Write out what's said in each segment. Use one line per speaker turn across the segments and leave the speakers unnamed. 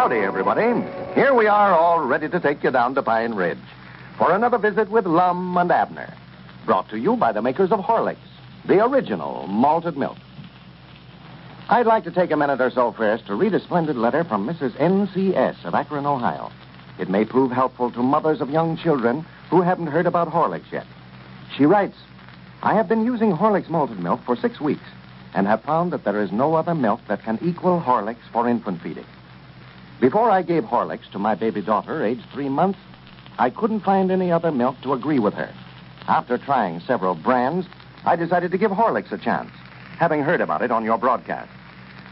Howdy, everybody. Here we are, all ready to take you down to Pine Ridge for another visit with Lum and Abner. Brought to you by the makers of Horlicks, the original malted milk. I'd like to take a minute or so first to read a splendid letter from Mrs. N.C.S. of Akron, Ohio. It may prove helpful to mothers of young children who haven't heard about Horlicks yet. She writes, I have been using Horlicks malted milk for 6 weeks and have found that there is no other milk that can equal Horlicks for infant feeding. Before I gave Horlicks to my baby daughter, aged 3 months, I couldn't find any other milk to agree with her. After trying several brands, I decided to give Horlicks a chance, having heard about it on your broadcast.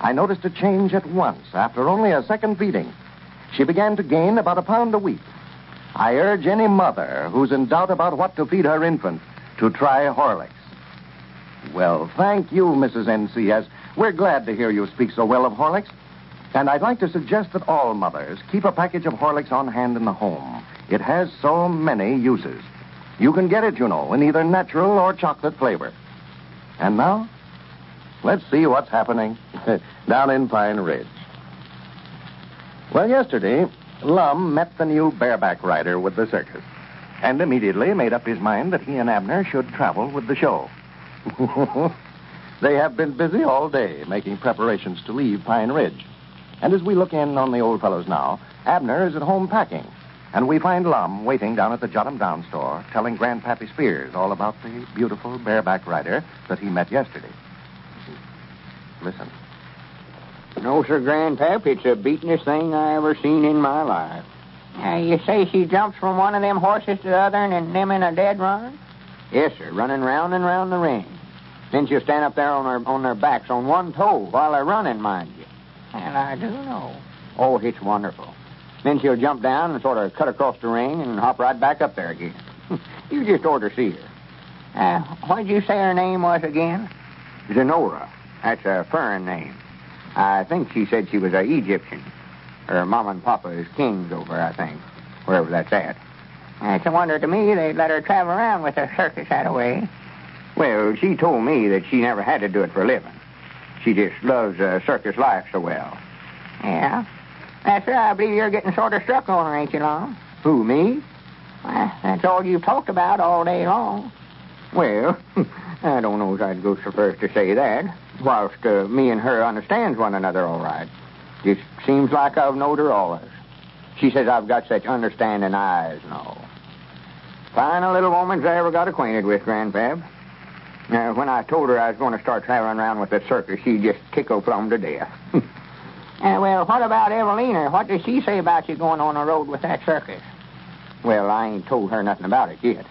I noticed a change at once after only a second feeding. She began to gain about a pound a week. I urge any mother who's in doubt about what to feed her infant to try Horlicks. Well, thank you, Mrs. N.C.S. We're glad to hear you speak so well of Horlicks. And I'd like to suggest that all mothers keep a package of Horlicks on hand in the home. It has so many uses. You can get it, you know, in either natural or chocolate flavor. And now, let's see what's happening down in Pine Ridge. Well, yesterday, Lum met the new bareback rider with the circus and immediately made up his mind that he and Abner should travel with the show. They have been busy all day making preparations to leave Pine Ridge. And as we look in on the old fellows now, Abner is at home packing. And we find Lum waiting down at the Jot Em Down store, telling Grandpappy Spears all about the beautiful bareback rider that he met yesterday. Listen.
No, sir, Grandpap, it's the beatin'est thing I ever seen in my life. You say she jumps from one of them horses to the other and them in a dead run? Yes, sir, running round and round the ring. Then she'll stand up there on their backs on one toe while they're running, mind you. And I do know. Oh, it's wonderful. Then she'll jump down and sort of cut across the ring and hop right back up there again. You just ought to see her. What did you say her name was again? Zenora. That's a foreign name. I think she said she was an Egyptian. Her mom and papa is kings over, I think, wherever that's at. It's a wonder to me they'd let her travel around with a circus that way. Well, she told me that she never had to do it for a living. She just loves circus life so well. Yeah? That's right. I believe you're getting sort of struck on her, ain't you, Lum? Who, me? Well, that's all you've talked about all day long. Well, I don't know if I'd go so far as to say that, whilst me and her understands one another all right. Just seems like I've knowed her always. She says I've got such understanding eyes and all. Finest little woman's I ever got acquainted with, Grandpap. When I told her I was going to start traveling around with the circus, she just tickled plumb to death. Well, what about Evelina? What does she say about you going on the road with that circus? Well, I ain't told her nothing about it yet.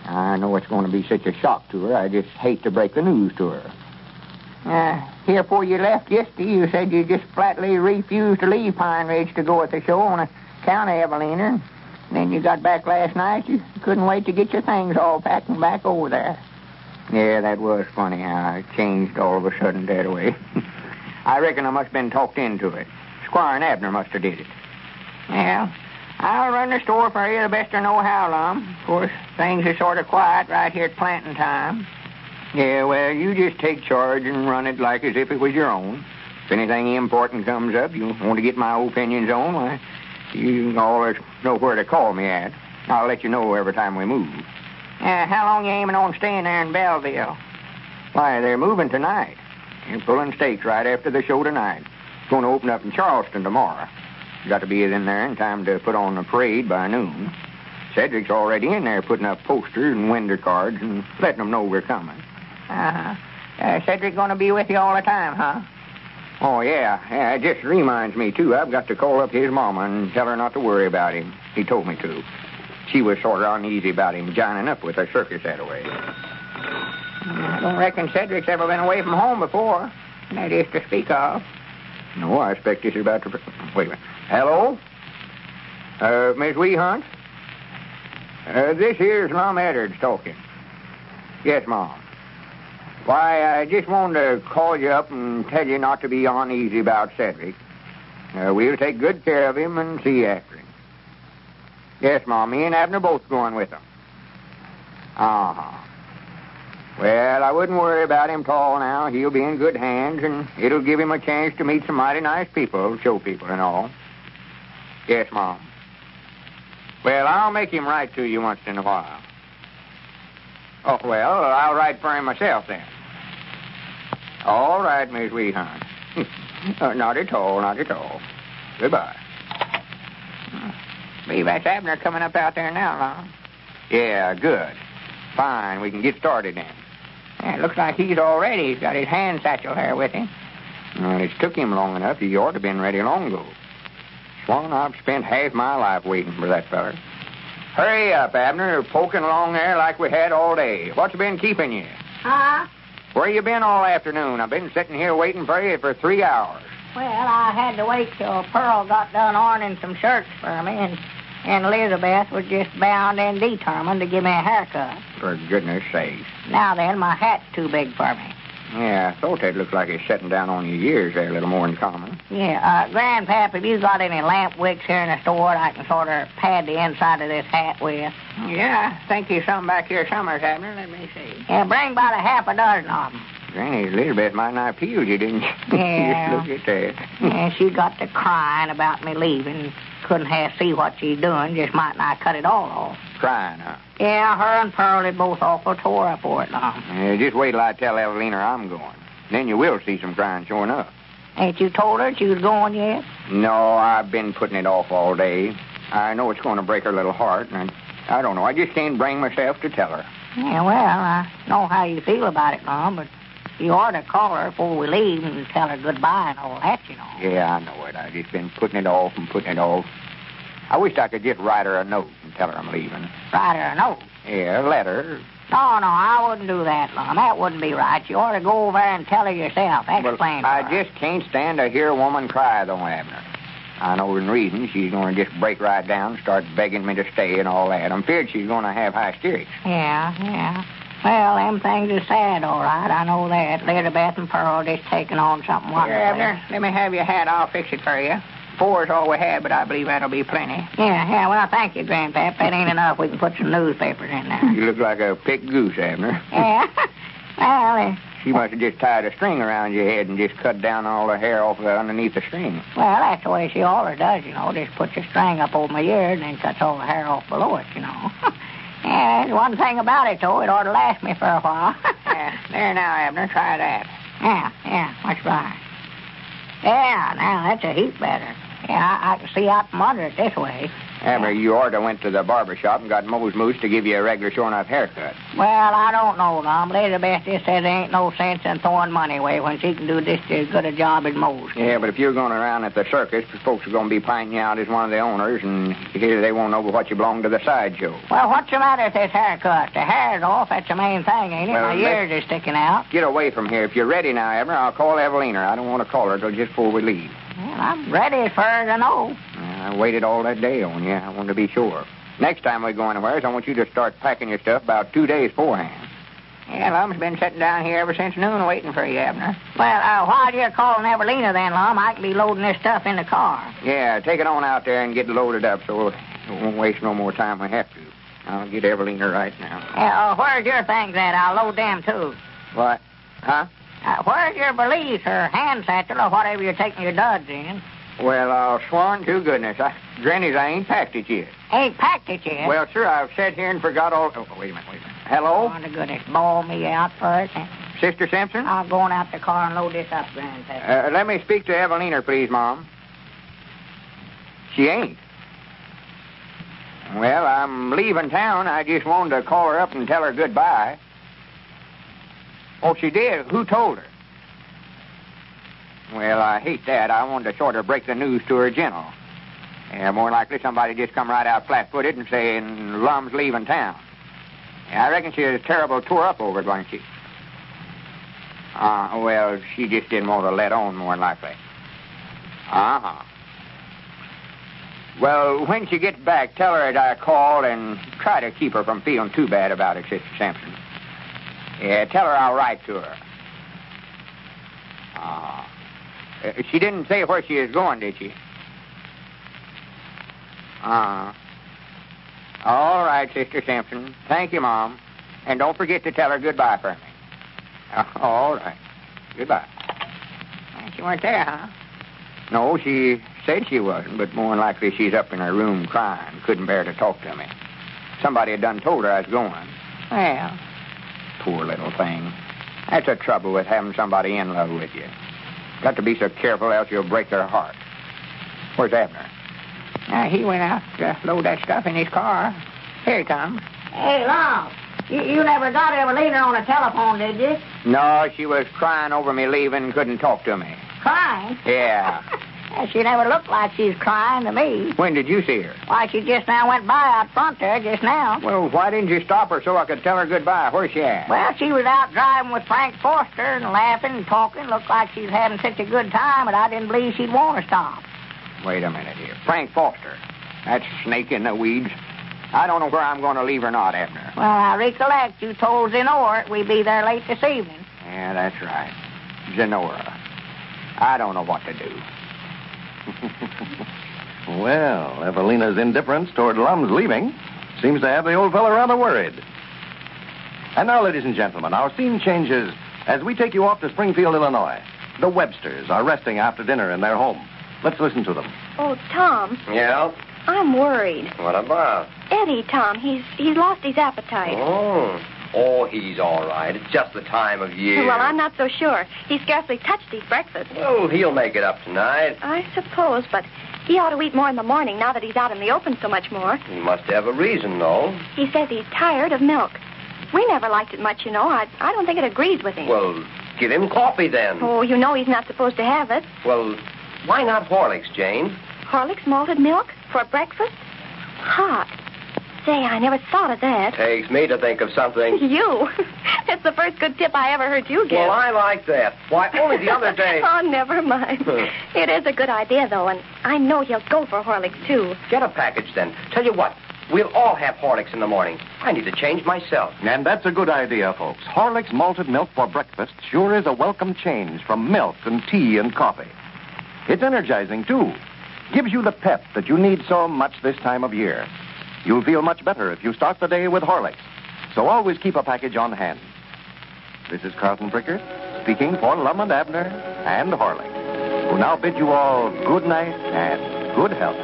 I know it's going to be such a shock to her. I just hate to break the news to her. Here before you left yesterday, you said you just flatly refused to leave Pine Ridge to go with the show on account of Evelina. And then you got back last night. You couldn't wait to get your things all packed and back over there. Yeah, that was funny how I changed all of a sudden that way. I reckon I must have been talked into it. Squire and Abner must have did it. Yeah, I'll run the store for you the best I know how, Lum. Of course, things are sort of quiet right here at planting time. Yeah, well, you just take charge and run it like as if it was your own. If anything important comes up you want to get my opinions on, why, you always know where to call me at. I'll let you know every time we move. How long you aiming on staying there in Belleville? Why, they're moving tonight. They're pulling stakes right after the show tonight. It's going to open up in Charleston tomorrow. Got to be in there in time to put on the parade by noon. Cedric's already in there putting up posters and window cards and letting them know we're coming. Cedric going to be with you all the time, huh? Oh, yeah. It just reminds me, too. I've got to call up his mama and tell her not to worry about him. He told me to. She was sort of uneasy about him joining up with the circus that way. I don't reckon Cedric's ever been away from home before. That is to speak of. No, I expect he's about to... Wait a minute. Hello? Miss Wee Hunt? This here's Lum Edwards talking. Yes, Mom. Why, I just wanted to call you up and tell you not to be uneasy about Cedric. We'll take good care of him and see after him. Yes, Mom, me and Abner both going with him. Uh-huh. Well, I wouldn't worry about him tall now. He'll be in good hands, and it'll give him a chance to meet some mighty nice people, show people and all. Yes, Mom. Well, I'll make him write to you once in a while. Oh, well, I'll write for him myself then. All right, Miss Weehan. Not at all, not at all. Goodbye. Believe that's Abner coming up out there now, Lum. Yeah, good. Fine, we can get started then. Yeah, it looks like he's all ready. He's got his hand satchel there with him. Well, it's took him long enough. He ought to have been ready long ago. Swan, I've spent half my life waiting for that feller. Hurry up, Abner. Poking along there like we had all day. What's been keeping you?
Huh?
Where you been all afternoon? I've been sitting here waiting for you for 3 hours.
Well, I had to wait till Pearl got done ironing some shirts for me, and Elizabeth was just bound and determined to give me a haircut.
For goodness sakes.
Now then, my hat's too big for me.
Yeah, I thought that looked like it's setting down on your ears there a little more than common.
Yeah, Grandpap, have you got any lamp wicks here in the store that I can sort of pad the inside of this hat with?
Yeah, I think there's some back here somewhere, Abner. Let me see.
Yeah, bring about a half a dozen of them.
Granny, Elizabeth might not peeled you, didn't she?
Yeah.
Just look at that.
Yeah, she got to crying about me leaving. Couldn't have see what she's doing. Just might not cut it all off.
Crying, huh?
Yeah, her and Pearl are both awful tore up for it, Lum.
Yeah, just wait till I tell Evelina I'm going. Then you will see some crying showing up.
Ain't you told her she was going yet?
No, I've been putting it off all day. I know it's going to break her little heart, and I don't know. I just can't bring myself to tell her.
Yeah, well, I know how you feel about it, Lum, but you ought to call her before we leave and tell her goodbye and all that, you know.
Yeah, I know it. I've just been putting it off and putting it off. I wished I could just write her a note and tell her I'm leaving.
Write her a note?
Yeah, a letter.
No, I wouldn't do that, Lum. That wouldn't be right. You ought to go over there and tell her yourself. Explain to her.
I just can't stand to hear a woman cry, though, Abner. I know in reason she's going to just break right down and start begging me to stay and all that. I'm feared she's going to have hysterics.
Yeah. Well, them things are sad, all right. I know that. Elizabeth and Pearl just taking on something wonderful.
Here, Abner, let me have your hat. I'll fix it for you. 4 is all we have, but I believe that'll be plenty.
Yeah, well, thank you, Grandpap. That ain't enough. We can put some newspapers in there.
You look like a picked goose, Abner.
Yeah. Well,
she must have just tied a string around your head and just cut down all the hair off of underneath the string.
Well, that's the way she always does, you know. Just puts a string up over my ear and then cuts all the hair off below it, you know. Yeah, there's one thing about it, though. It ought to last me for a while.
Yeah, there now, Abner. Try that.
Yeah, much right. Yeah, now that's a heap better. Yeah, I can see out from under it this way.
Abner, you ought to went to the barber shop and got Mose Moose to give you a regular short-enough haircut.
Well, I don't know, Lum. Elizabeth just says there ain't no sense in throwing money away when she can do just as good a job as Mose.
Yeah, but if you're going around at the circus, folks are going to be pointing you out as one of the owners, and here they won't know what you belong to the sideshow.
Well, what's the matter with this haircut? The hair's off. That's the main thing, ain't it?
Well,
my ears are sticking out.
Get away from here. If you're ready now, Abner, I'll call Evelina. I don't want to call her till just before we leave.
Well, I'm ready as far as I know.
I waited all that day on you. I wanted to be sure. Next time we go anywhere, I want you to start packing your stuff about 2 days beforehand. Yeah, Lum's been sitting down here ever since noon waiting for you, Abner.
Well, while you're calling Evelina then, Lum, I can be loading this stuff in the car.
Yeah, take it on out there and get it loaded up so we won't waste no more time we have to. I'll get Evelina right now.
Yeah, where's your things at? I'll load them, too.
What? Huh?
Where's your valise or hand satchel or whatever you're taking your duds in?
Well, I'll sworn to goodness. Granny's, I ain't packed it yet.
Ain't packed it yet?
Well, sir, I've sat here and forgot all... Oh, wait a minute. Hello?
Oh, my goodness. Bawl me out first.
Sister Simpson?
I'm going out the car and load this up, Grandpap.
Let me speak to Evelina, please, Mom. She ain't. Well, I'm leaving town. I just wanted to call her up and tell her goodbye. Oh, she did? Who told her? Well, I hate that. I wanted to sort of break the news to her gentle. Yeah, more likely somebody just come right out flat-footed and saying Lum's leaving town. Yeah, I reckon she was terrible tore up over it, wasn't she? Well, she just didn't want to let on more than likely. Uh-huh. Well, when she gets back, tell her that I called and try to keep her from feeling too bad about it, Sister Simpson. Yeah, tell her I'll write to her. She didn't say where she is going, did she? All right, Sister Simpson. Thank you, Mom. And don't forget to tell her goodbye for me. All right. Goodbye.
She weren't there, huh?
No, she Said she wasn't, but more than likely she's up in her room crying. Couldn't bear to talk to me. Somebody had done told her I was going. Well, poor little thing. That's the trouble with having somebody in love with you. Got to be so careful, else you'll break their heart. Where's Abner? He went out to load that stuff in his car. Here he comes.
Hey, Lum, you never got Evelina on the telephone, did you?
No, she was crying over me leaving and couldn't talk to me.
Crying?
Yeah.
She never looked like she's crying to me.
When did you see her?
Why, she just now went by out front there just now.
Well, why didn't you stop her so I could tell her goodbye? Where's she at?
Well, she was out driving with Frank Foster and laughing and talking. Looked like she was having such a good time, but I didn't believe she'd want to stop.
Wait a minute here. Frank Foster. That snake in the weeds. I don't know where I'm going to leave or not, Abner.
Well, I recollect you told Zenora we'd be there late this evening.
Yeah, that's right. Zenora. I don't know what to do.
Well, Evelina's indifference toward Lum's leaving seems to have the old fellow rather worried. And now, ladies and gentlemen, our scene changes as we take you off to Springfield, Illinois. The Websters are resting after dinner in their home. Let's listen to them.
Oh, Tom,
Yeah?
I'm worried.
What about?
Eddie, Tom, he's lost his appetite.
Oh, he's all right. It's just the time of year.
Well, I'm not so sure. He scarcely touched his breakfast.
Well, he'll make it up tonight.
I suppose, but he ought to eat more in the morning now that he's out in the open so much more.
He must have a reason, though.
He says he's tired of milk. We never liked it much, you know. I don't think it agrees with him.
Well, give him coffee then.
Oh, you know he's not supposed to have it.
Well, why not Horlicks, Jane?
Horlicks malted milk for breakfast? Hot. Say, I never thought of that.
Takes me to think of something.
You? That's the first good tip I ever heard you give.
Well, I like that. Why, only the other day...
Oh, never mind. It is a good idea, though, and I know he'll go for Horlicks, too.
Get a package, then. Tell you what, we'll all have Horlicks in the morning. I need to change myself.
And that's a good idea, folks. Horlicks malted milk for breakfast sure is a welcome change from milk and tea and coffee. It's energizing, too. Gives you the pep that you need so much this time of year. You'll feel much better if you start the day with Horlicks. So always keep a package on hand. This is Carlton Prickert, speaking for Lum and Abner and Horlicks, who now bid you all good night and good health.